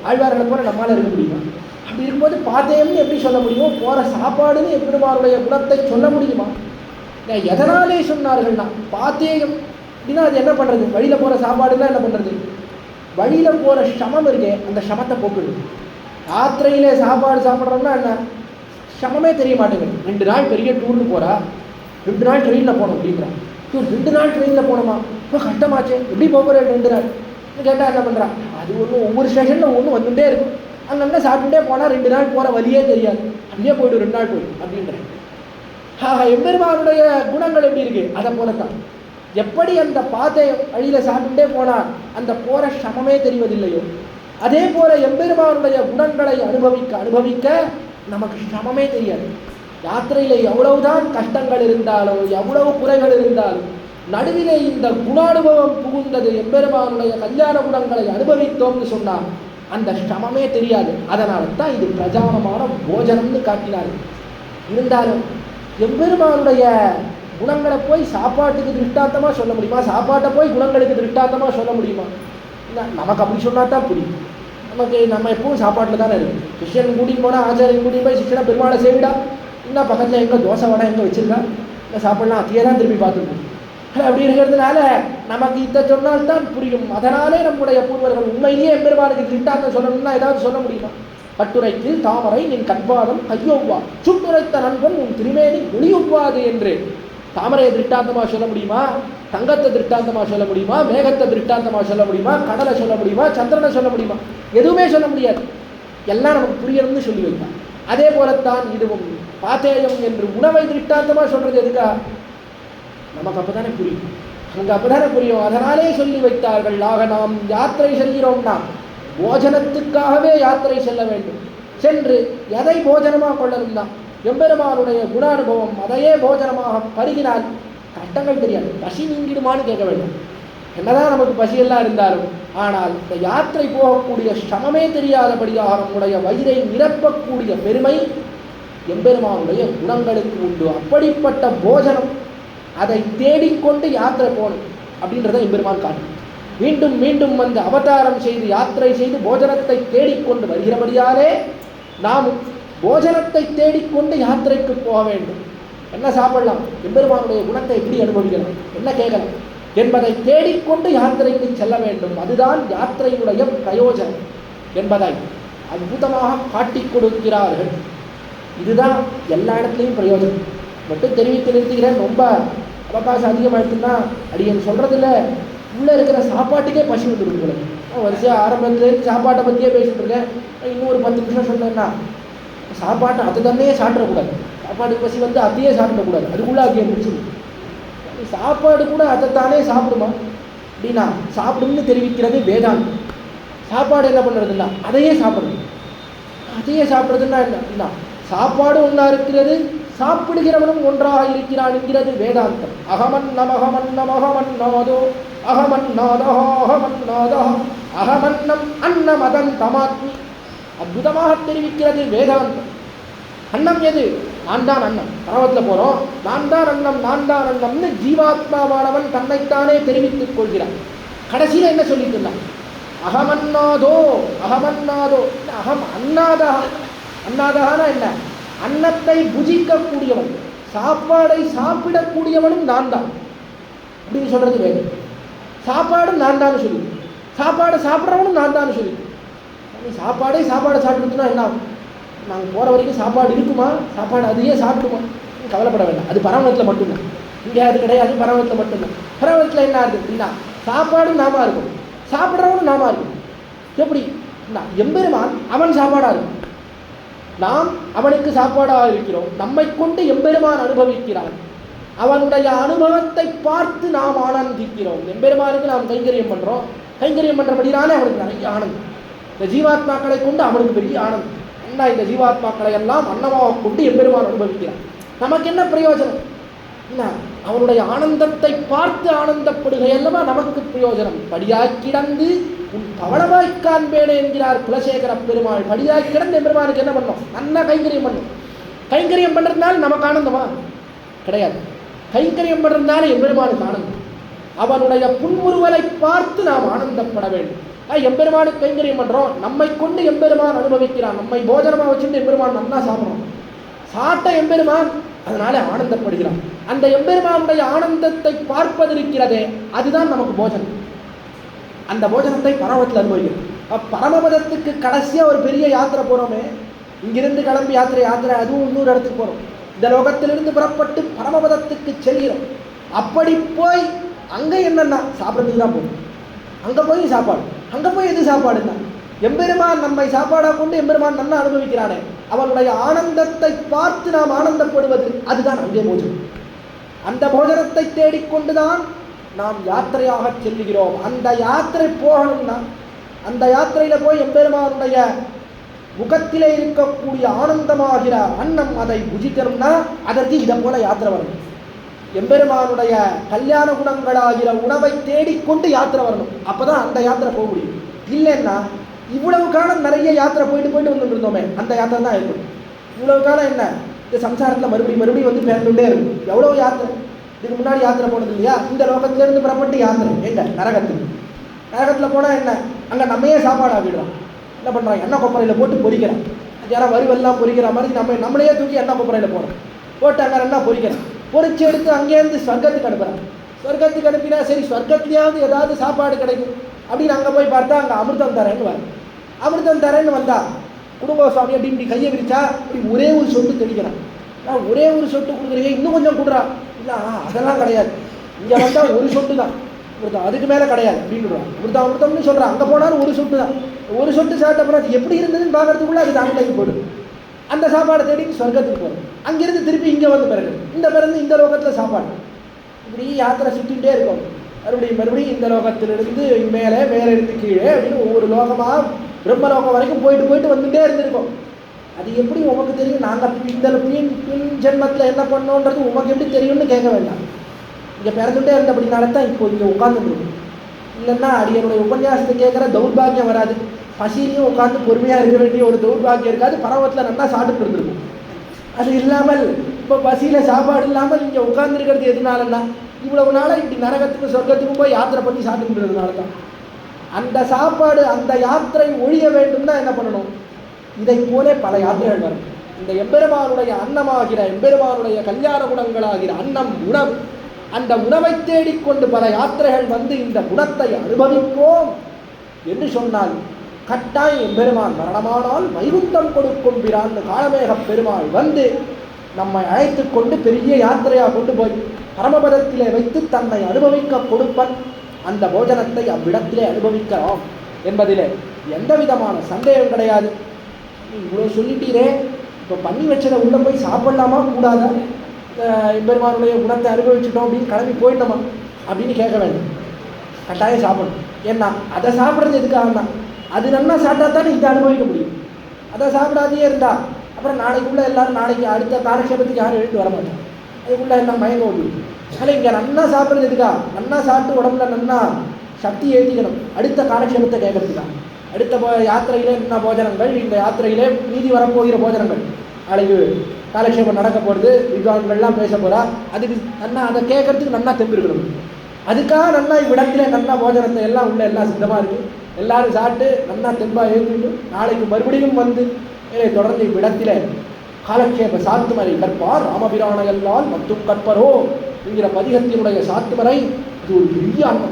ஆழ்வார்களை போல நம்மளால் இருக்க முடியுமா? அப்படி இருக்கும்போது பாத்தேயம்னு எப்படி சொல்ல முடியும்? போகிற சாப்பாடுன்னு எம்பெருமானுடைய குணத்தை சொல்ல முடியுமா? எதனாலே சொன்னார்கள்னா பாத்தேயம் அப்படின்னா அது என்ன பண்ணுறது? வழியில் போகிற சாப்பாடுன்னா என்ன பண்ணுறது? வழியில் போகிற சமம் இருக்கே, அந்த சமத்தை போக்குது. யாத்திரையிலே சாப்பாடு சாப்பிட்றோம்னா என்ன சமமே தெரிய மாட்டேங்குது. 2 நாள் பெரிய டூர்னு போகிறா, 2 நாள் ட்ரெயினில் போகணும் அப்படிங்கிறான். 2 நாள் ட்ரெயினில் போகணுமா? இப்போ கஷ்டமாச்சு, எப்படி போகிறேன் 2 நாள் கேட்டால் என்ன பண்ணுறான்? அது ஒவ்வொரு ஸ்டேஷனில் ஒன்று வந்துகிட்டே இருக்கும், அங்கங்கே சாப்பிட்டுட்டே போனால் 2 நாள் போகிற வழியே தெரியாது, அப்படியே போய்ட்டு 2 நாள் போய்டும் அப்படின்றேன். எம்பெருமானுடைய குணங்கள் எப்படி இருக்குது? அதை போல தான் எப்படி அந்த பாதை வழியில் சாப்பிட்டே போனால் அந்த போகிற சமமே தெரிவதில்லையோ, அதே போல எம்பெருமானுடைய குணங்களை அனுபவிக்க அனுபவிக்க நமக்கு சமமே தெரியாது. யாத்திரையில் எவ்வளவுதான் கஷ்டங்கள் இருந்தாலும் எவ்வளவு குறைகள் இருந்தாலும் நடுவிலே இந்த குணானுபவம் புகுந்தது, எம்பெருமானுடைய கல்யாண குணங்களை அனுபவித்தோம்னு சொன்னால் அந்த சமமே தெரியாது. அதனால தான் இது பிரதானமான போஜனம்னு காட்டினார்கள். இருந்தாலும் எம்பெருமானுடைய குணங்களை போய் சாப்பாட்டுக்கு திருஷ்டாந்தமாக சொல்ல முடியுமா? சாப்பாட்டை போய் குணங்களுக்கு திருஷ்டாந்தமாக சொல்ல முடியுமா? இல்லை, நமக்கு அப்படி சொன்னால் தான் புரியும். நம்ம எப்பவும் சாப்பாட்டில் தானே இருக்குது. சிஷ்யன் கூட்டின்னு போனால் ஆச்சாரியன் கூட்டின்னு போய் சிஷ்யனை பெருமாளை சேவிடா, இன்னும் பக்கத்தில் எங்கே தோசை வடை எங்கே வச்சுருக்கா, இல்லை சாப்பிட்லாம் அதையே தான் திரும்பி பார்த்துருக்கோம். அப்படி இருக்கிறதுனால நமக்கு இதை சொன்னால்தான் புரியும். அதனாலே நம்முடைய பூர்வர்கள் உண்மையிலேயே எம்பெருமானுக்கு திருஷ்டாந்தம் சொல்லணும்னா ஏதாவது சொல்ல முடியுமா? கட்டுரைத்தில் தாமரை நின் கண்பாதம் கையொவ்வா, சுட்டுரைத்த நண்பன் உன் திருமேனி ஒளியொவ்வாது என்று தாமரையை திருஷ்டாந்தமாக சொல்ல முடியுமா? தங்கத்தை திருஷ்டாந்தமாக சொல்ல முடியுமா? மேகத்தை திருஷ்டாந்தமாக சொல்ல முடியுமா? கடலை சொல்ல முடியுமா? சந்திரனை சொல்ல முடியுமா? எதுவுமே சொல்ல முடியாது. எல்லாம் நமக்கு புரியணும்னு சொல்லி வைப்பான். அதே போலத்தான் இதுவும் பாத்தேயம் என்று உணவை திருஷ்டாந்தமாக சொல்றது எதுக்கா? நமக்கு அப்பதானே புரியும், நமக்கு அப்பதானே புரியும். அதனாலே சொல்லி வைத்தார்கள். ஆக நாம் யாத்திரை செல்கிறோம்னா போஜனத்துக்காகவே யாத்திரை செல்ல வேண்டும். சென்று எதை போஜனமாக கொள்ளணும்னா எம்பெருமானுடைய குணானுபவம், அதையே போஜனமாக பருகினால் கஷ்டங்கள் தெரியாது. பசி நீங்கிடுமான்னு கேட்க வேண்டும். என்னதான் நமக்கு பசியெல்லாம் இருந்தாலும், ஆனால் இந்த யாத்திரை போகக்கூடிய சமமே தெரியாதபடியாக நம்முடைய வயிறை நிரப்பக்கூடிய பெருமை எம்பெருமானுடைய குணங்களுக்கு உண்டு. அப்படிப்பட்ட போஜனம், அதை தேடிக்கொண்டு யாத்திரை போகணும் அப்படின்றத எம்பெருமான் காட்டும். மீண்டும் மீண்டும் வந்து அவதாரம் செய்து யாத்திரை செய்து போஜனத்தை தேடிக்கொண்டு வருகிறபடியாலே நாமும் போஜனத்தை தேடிக்கொண்டு யாத்திரைக்கு போக வேண்டும். என்ன சாப்பிடலாம், எம்பெருமானுடைய குணத்தை எப்படி அனுபவிக்கலாம், என்ன கேட்கலாம் என்பதை தேடிக்கொண்டு யாத்திரைக்கு செல்ல வேண்டும். அதுதான் யாத்திரையுடைய பிரயோஜனம் என்பதை அற்புதமாக காட்டிக் கொடுக்கிறார்கள். இதுதான் எல்லா இடத்துலையும் பிரயோஜனம். மட்டும் தெரிவித்து நிறுத்துகிறேன். ரொம்ப அவகாசம் அதிகமாகிடுச்சுன்னா அடியன் சொல்கிறதில்ல, உள்ளே இருக்கிற சாப்பாட்டுக்கே பசி வந்துடும் போல. வரிசையாக ஆரம்பத்துலேருந்து சாப்பாட்டை பற்றியே பேசிட்டு இருக்கேன். இன்னும் ஒரு 10 நிமிஷம் சொன்னேன்னா சாப்பாட்டை அதை தன்னையே சாப்பிடக்கூடாது. சாப்பாட்டுக்கு பசி வந்து அதையே சாப்பிடக்கூடாது, அதுக்குள்ளே அதையே முடிச்சிடும். சாப்பாடு கூட அதைத்தானே சாப்பிடுமா அப்படின்னா சாப்பிடும்னு தெரிவிக்கிறது வேதாந்தம். சாப்பாடு என்ன பண்ணுறதுன்னா அதையே சாப்பிடுறது. அதையே சாப்பிட்றதுன்னா என்ன? சாப்பாடு ஒன்றா இருக்கிறது, சாப்பிடுகிறவனும் ஒன்றாக இருக்கிறான் என்கிறது வேதாந்தம். அகமன்னம் அகமன்னம் அகமன்னாதோ அகமன்னாதோ அகமன்னாதோ அகமன்னம் அன்னம் அதன் தமாத்மி. அற்புதமாக தெரிவிக்கிறது வேதாந்தம். அன்னம் எது? நான் தான் அன்னம். பரவத்தில் போகிறோம், நான் தான் அன்னம் நான் தான் அன்னம்னு ஜீவாத்மாவானவன் தன்னைத்தானே தெரிவித்துக் கொள்கிறான். கடைசியில் என்ன சொல்லிட்டு இருந்தான்? அகமன்னாதோ அகமன்னாதோ அகம் அன்னாதா. அன்னாதானா என்ன? அன்னத்தை புஜிக்கக்கூடியவன், சாப்பாடை சாப்பிடக்கூடியவனும் நான் தான் அப்படின்னு சொல்றது வேறு. சாப்பாடும் நான் தான் சொல்லி, சாப்பாடை சாப்பிட்றவனும் நான் தான் சொல்லி. சாப்பாடை சாப்பிட்டுனா என்ன ஆகும்? நாங்கள் போகிற வரைக்கும் சாப்பாடு இருக்குமா? சாப்பாடு அதையே சாப்பிடுமா? கவலைப்பட வேண்டாம். அது பரமத்தில் மட்டும்தான், இங்கே அது கிடையாது. பரமத்தில் மட்டும்தான். பரமத்தில் என்ன ஆகுது அப்படின்னா சாப்பாடும் நாம இருக்கும், சாப்பிட்றவனும் நாம இருக்கும். எப்படி? எம்பெருமான் அவன் சாப்பாடாக இருக்கும், நாம் அவனுக்கு சாப்பாடாக இருக்கிறோம். நம்மை கொண்டு எம்பெருமான் அனுபவிக்கிறான். அவனுடைய அனுபவத்தை பார்த்து நாம் ஆனந்திக்கிறோம். எம்பெருமானுக்கு நாம் கைங்கரியம் பண்ணுறோம். கைங்கரியம் பண்ணுறபடினாலே அவனுக்கு நிறைய ஆனந்தம். இந்த ஜீவாத்மாக்களை கொண்டு அவனுக்கு பெரிய ஆனந்தம். அண்ணா இந்த ஜீவாத்மாக்களை எல்லாம் அன்னமாக கொண்டு எம்பெருமான் அனுபவிக்கிறான். நமக்கு என்ன பிரயோஜனம்? என்ன? அவனுடைய ஆனந்தத்தை பார்த்து ஆனந்தப்படுகையல்லவா நமக்கு பிரயோஜனம். படியாய் கிடந்து உன் பவளமாய் காண்பேனே என்கிறார் குலசேகர பெருமாள். படியாய் கிடந்து எம்பெருமானுக்கு என்ன பண்ணோம்? நல்லா கைங்கரியம் பண்ணோம். கைங்கரியம் பண்ணுறதுனால நமக்கு ஆனந்தமா? கிடையாது. கைங்கரியம் பண்ணுறதுனால எம்பெருமானுக்கு ஆனந்தம். அவனுடைய புன்முறுவலை பார்த்து நாம் ஆனந்தப்பட வேண்டும். எம்பெருமானுக்கு கைங்கரியம் பண்ணுறோம், நம்மை கொண்டு எம்பெருமான் அனுபவிக்கிறான். நம்மை போஜனமாக வச்சுட்டு எம்பெருமான் நல்லா சாப்பிட்றோம். சாட்ட எம்பெருமான் அதனால ஆனந்தப்படுகிறான். அந்த எம்பெருமானுடைய ஆனந்தத்தை பார்ப்பதிருக்கிறதே, அதுதான் நமக்கு போஜனம். அந்த போஜனத்தை பரமத்தில் அனுபவிக்கிறோம். பரமபதத்துக்கு கடைசியாக ஒரு பெரிய யாத்திரை போகிறோமே, இங்கிருந்து கிளம்பி யாத்திரை அதுவும் இன்னொரு இடத்துக்கு போகிறோம். இந்த லோகத்திலிருந்து புறப்பட்டு பரமபதத்துக்கு செல்கிறோம். அப்படி போய் அங்கே என்னன்னா சாப்பிட்றதுக்கு தான் போகும். அங்கே போய் சாப்பாடு, அங்கே போய் எது சாப்பாடுன்னா எம்பெருமான் நம்மை சாப்பாடாக கொண்டு எம்பெருமான் நல்லா அனுபவிக்கிறானே, அவனுடைய ஆனந்தத்தை பார்த்து நாம் ஆனந்தப்படுவது, அதுதான் அங்கே போஜனம். அந்த போஜனத்தை தேடிக்கொண்டுதான் நாம் யாத்திரையாக செல்லுகிறோம். அந்த யாத்திரை போகணும்னா, அந்த யாத்திரையில் போய் எம்பெருமானுடைய முகத்திலே இருக்கக்கூடிய ஆனந்தமாகிற அன்னம் அதை புஜிக்கணும்னா அதற்கு இதை போல யாத்திரை வரணும். எம்பெருமானுடைய கல்யாண குணங்களாகிற உணவை தேடிக்கொண்டு யாத்திரை வரணும். அப்போதான் அந்த யாத்திரை போக முடியும். இல்லைன்னா இவ்வளவு காலம் நிறைய யாத்திரை போயிட்டு வந்துட்டு இருந்தோமே, அந்த யாத்திரை தான் இருக்கும். இவ்வளவு காலம் என்ன, இந்த சம்சாரத்தில் மறுபடியும் வந்து பேர்ந்துட்டே இருக்கும். எவ்வளோ யாத்திரை, இதுக்கு முன்னாடி யாத்திரை போனது இல்லையா? இந்த லோகத்திலேருந்து புறப்பட்டு யாத்திரை எங்க நரகத்தில் போனால் என்ன, அங்கே நம்மையே சாப்பாடு ஆகிடுறோம். என்ன பண்ணுறான், எண்ணெய் கொப்பரையில் போட்டு பொரிக்கிறான். யாரும் வறுவெல்லாம் பொரிக்கிற மாதிரி நம்மளையே தூக்கி எண்ணெய் கொப்பரையில் போகிறோம், போட்டு அங்கே என்ன பொரிக்கிறான், பொரிச்சு எடுத்து அங்கேருந்து ஸ்வர்க்கத்துக்கு அனுப்புகிறான். ஸ்வர்க்கத்துக்கு அனுப்பினா சரி ஸ்வர்க்கத்துலேயாவது ஏதாவது சாப்பாடு கிடைக்கும் அப்படின்னு அங்கே போய் பார்த்தா அங்கே அமிர்தம் தரேன்னு வரும். அமிர்தம் தரேன்னு வந்தா குடும்ப சுவாமி அப்படி இப்படி கையை விரிச்சா இப்படி ஒரே ஒரு சொட்டு தெளிக்கிறான். நான் ஒரே ஒரு சொட்டு கொடுக்குறீங்க, இன்னும் கொஞ்சம் கொடுறான். இல்லை அதெல்லாம் கிடையாது, இங்கே வந்தால் ஒரு சொட்டு தான் அமிர்தம், அதுக்கு மேலே கிடையாது அப்படின்னு அமிர்தம்னு சொல்கிறான். அங்கே போனாலும் ஒரு சொட்டு தான். ஒரு சொட்டு சாப்பிட்ட அது எப்படி இருந்ததுன்னு பார்க்கறதுக்குள்ளே அது தாண்டிலைக்கு போயிடும். அந்த சாப்பாடை தேடி சொர்க்கத்துக்கு போகிறோம். அங்கேருந்து திருப்பி இங்கே வந்து பிறகு இந்த லோகத்தில் சாப்பாடு, இப்படி யாத்திரை சுற்றிகிட்டே இருக்கும். மறுபடியும் இந்த லோகத்திலிருந்து மேலே இருந்து கீழே அப்படின்னு ஒவ்வொரு லோகமாக பிரம்மலோகம் வரைக்கும் போயிட்டு வந்துகிட்டே இருந்திருக்கோம். அது எப்படி உமக்கு தெரியும்? நாங்கள் இந்த பின் ஜென்மத்தில் என்ன பண்ணோன்றது உமக்கு எப்படி தெரியும்னு கேட்க வேண்டாம். இங்கே பிறந்துகிட்டே இருந்தபடினால தான் இப்போ இங்கே உட்காந்துருக்கும். இல்லைன்னா அடியனுடைய உபன்யாசத்தை கேட்குற தௌர்பாகியம் வராது. பசியிலையும் உட்காந்து பொறுமையாக இருக்க வேண்டிய ஒரு தௌர்பாகியம் இருக்காது. பரவத்தில் நல்லா சாப்பிட்டு இருந்திருக்கும். அது இல்லாமல் இப்போ பசியில் சாப்பாடு இல்லாமல் இங்கே உட்காந்துருக்கிறது எதுனாலன்னா இவ்வளவு நாளாக இப்படி நரகத்துக்கும் சொர்க்கத்துக்கும் போய் யாத்திரை பண்ணி சாப்பிட்டுக்கிறதுனால தான். அந்த சாப்பாடு அந்த யாத்திரை ஒழிய வேண்டும்னா என்ன பண்ணணும்? இதை போல பல யாத்திரைகள் வரும். இந்த எம்பெருமானுடைய அன்னமாகிற எம்பெருமானுடைய கல்யாண குணங்களாகிற அன்னம் உணவு, அந்த உணவை தேடிக்கொண்டு பல யாத்திரைகள் வந்து இந்த குணத்தை அனுபவிப்போம் என்று சொன்னால் கட்டாயம் எம்பெருமான் மரணமானால் வைகுண்டம் கொடுக்கும் பிரான் காலமேக பெருமாள் வந்து நம்மை அழைத்து கொண்டு பெரிய யாத்திரையாக கொண்டு போய் பரமபதத்திலே வைத்து தன்னை அனுபவிக்க கொடுப்பன். அந்த போஜனத்தை அவ்விடத்திலே அனுபவிக்கிறோம் என்பதிலே எந்த விதமான சந்தேகம் கிடையாது. இவ்வளோ சொல்லிட்டீரே, இப்போ பண்ணி வச்சதை உள்ளே போய் சாப்பிடலாமா கூடாதா? எம்பெருமானுடைய குணத்தை அனுபவிச்சுட்டோம் அப்படின்னு கிளம்பி போயிட்டோமா அப்படின்னு கேட்க வேண்டும். கட்டாயம் சாப்பிடணும். ஏன்னா அதை சாப்பிட்றது எதுக்காகனா அது நல்லா சாப்பிட்டா தானே இதை அனுபவிக்க முடியும். அதை சாப்பிடாதே இருந்தா அப்புறம் நாளைக்குள்ளே எல்லாரும் நாளைக்கு அடுத்த காலக்ஷேபத்துக்கு யாரும் எழுந்து வர மாட்டோம். அதுக்குள்ளே எல்லாம் மயங்க ஓடிடும். அதனால் இங்கே நல்லா சாப்பிட்றது எதுக்கா? நல்லா சாப்பிட்டு உடம்புல நல்லா சக்தி ஏற்றிக்கணும் அடுத்த காலக்ஷேபத்தை கேட்கறதுக்கா. அடுத்த யாத்திரையிலே என்ன போஜனங்கள், இந்த யாத்திரையிலே மீதி வரப்போகிற போஜனங்கள், நாளைக்கு காலக்ஷேபம் நடக்க போகிறது, வித்வான்கள்லாம் பேச போகிறா, அதுக்கு நல்லா அதை கேட்கறதுக்கு நல்லா தெம்பிருக்கணும். அதுக்காக நல்லா இவ்விடத்திலே நல்லா போஜனத்தை எல்லாம் உள்ள எல்லாம் சித்தமாக இருக்குது. எல்லாரும் சாப்பிட்டு நல்லா தெம்பாக ஏற்றிட்டு நாளைக்கு மறுபடியும் வந்து தொடர்ந்து இவ்விடத்திலே காலக்ஷேப சாத்துமறை கற்பார் ராமபிரானையல்லால் மற்றும் கற்பரோ என்கிற பதிகத்தினுடைய சாத்துமறை இது ஒரு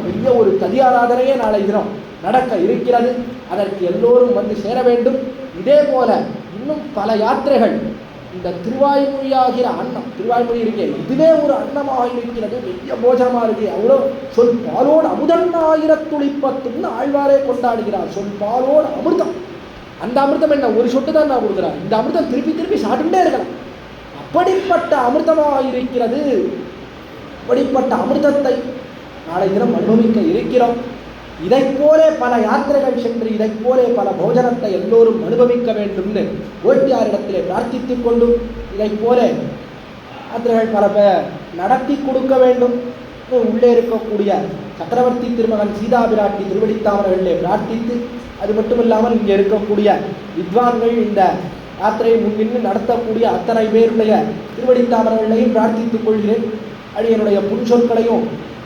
பெரிய ஒரு ததியாராதனையே நாளை தினம் நடக்க இருக்கிறது. அதற்கு எல்லோரும் வந்து சேர வேண்டும். இதே போல இன்னும் பல யாத்திரைகள், இந்த திருவாய்மொழியாகிற அன்னம், திருவாய்மொழி இருக்கே இதுவே ஒரு அன்னமாக இருக்கிறது, பெரிய போஜனமாக இருக்கு. அவ்வளோ சொல் பாலோடு அமுதன்னாயிரத்துளிப்பத்துன்னு ஆழ்வாரே கொண்டாடுகிறார். சொல் பாலோடு அமிர்தம். அந்த அமிர்தம் என்ன, ஒரு சொட்டு தான் நான் கொடுக்குறேன். இந்த அமிர்தம் திருப்பி சாப்பிட்டுட்டே இருக்கலாம். அப்படிப்பட்ட அமிர்தமாக இருக்கிறது. அப்படிப்பட்ட அமிர்தத்தை நாளை தினம் அனுபவிக்க இருக்கிறோம். இதை போலே பல யாத்திரைகள் சென்று இதை போலே பல போஜனத்தை எல்லோரும் அனுபவிக்க வேண்டும்னு ஓட்டியாரிடத்திலே பிரார்த்தித்துக் கொண்டு இதை போல யாத்திரைகள் பல பேர் நடத்தி கொடுக்க வேண்டும். உள்ளே இருக்கக்கூடிய சக்கரவர்த்தி திருமகன் சீதாபிராட்டி திருவடித்தாமர்களிலே பிரார்த்தித்து, அது மட்டுமில்லாமல் இங்கே இருக்கக்கூடிய வித்வான்கள் இந்த யாத்திரையை முன்னின்று நடத்தக்கூடிய அத்தனை பேருடைய திருவடித்தாமர்களையும் பிரார்த்தித்துக் கொள்கிறேன். அடியனுடைய புன்சொற்களையும்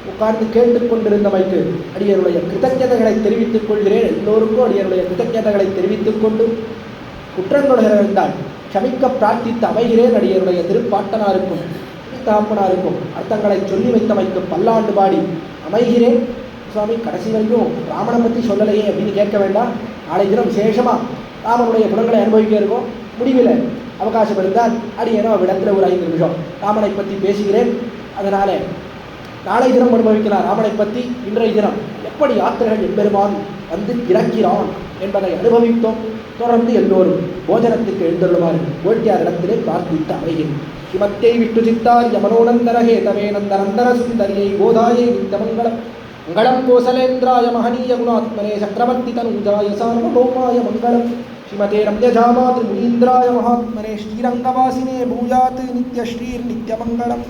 உட்கார்ந்து கேட்டுக்கொண்டிருந்தமைக்கு அடியனுடைய கிருத்தஜதைகளை தெரிவித்துக் கொள்கிறேன். எல்லோருக்கும் அடியனுடைய கிருத்தஜதைகளை தெரிவித்துக் கொண்டு குற்றங்கள் இருந்தால் க்ஷமிக்க பிரார்த்தித்து அமைகிறேன். அடியனுடைய திருப்பாட்டனாருக்கும் தாப்பனாருக்கும் அர்த்தங்களை சொல்லி வைத்தமைக்கு பல்லாண்டு பாடி அமைகிறேன். சுவாமி கடைசி வரைக்கும் ராமனை பற்றி சொல்லலையே அப்படின்னு கேட்க வேண்டாம். நாளை தினம் விசேஷமாக ராமனுடைய குணங்களை அனுபவிக்க இருக்கும். முடிவில் அவகாசம் இருந்தால் அடியேனோ அவ்விடத்தில் ஒரு 5 நிமிஷம் ராமனை பற்றி பேசுகிறேன். அதனால் நாளை தினம் அனுபவிக்கலாம் ராமனை பற்றி. இன்றைய தினம் எப்படி யாத்திரைகள் எம்பெருமான் வந்து இறக்கிறான் என்பதை அனுபவித்தோம். தொடர்ந்து எல்லோரும் போஜனத்துக்கு எழுந்துள்ளுமாறு ஓட்டியார் இடத்திலே பிரார்த்தித்து அமைகிறேன். श्रीमत्यै विष्णुचित्तार्य मनोनन्दनहेतवे नन्दनन्दनसुन्दर्यै गोदायै नित्यमङ्गलम् मङ्गलं कोसलेन्द्राय महनीयगुणात्मने चक्रवर्तितनूजाय सार्वभौमाय मङ्गलम् श्रीमते रम्यजामातृमुनीन्द्राय महात्मने श्रीरङ्गवासिने भूयात् नित्यश्रीर्नित्यमङ्गलम्।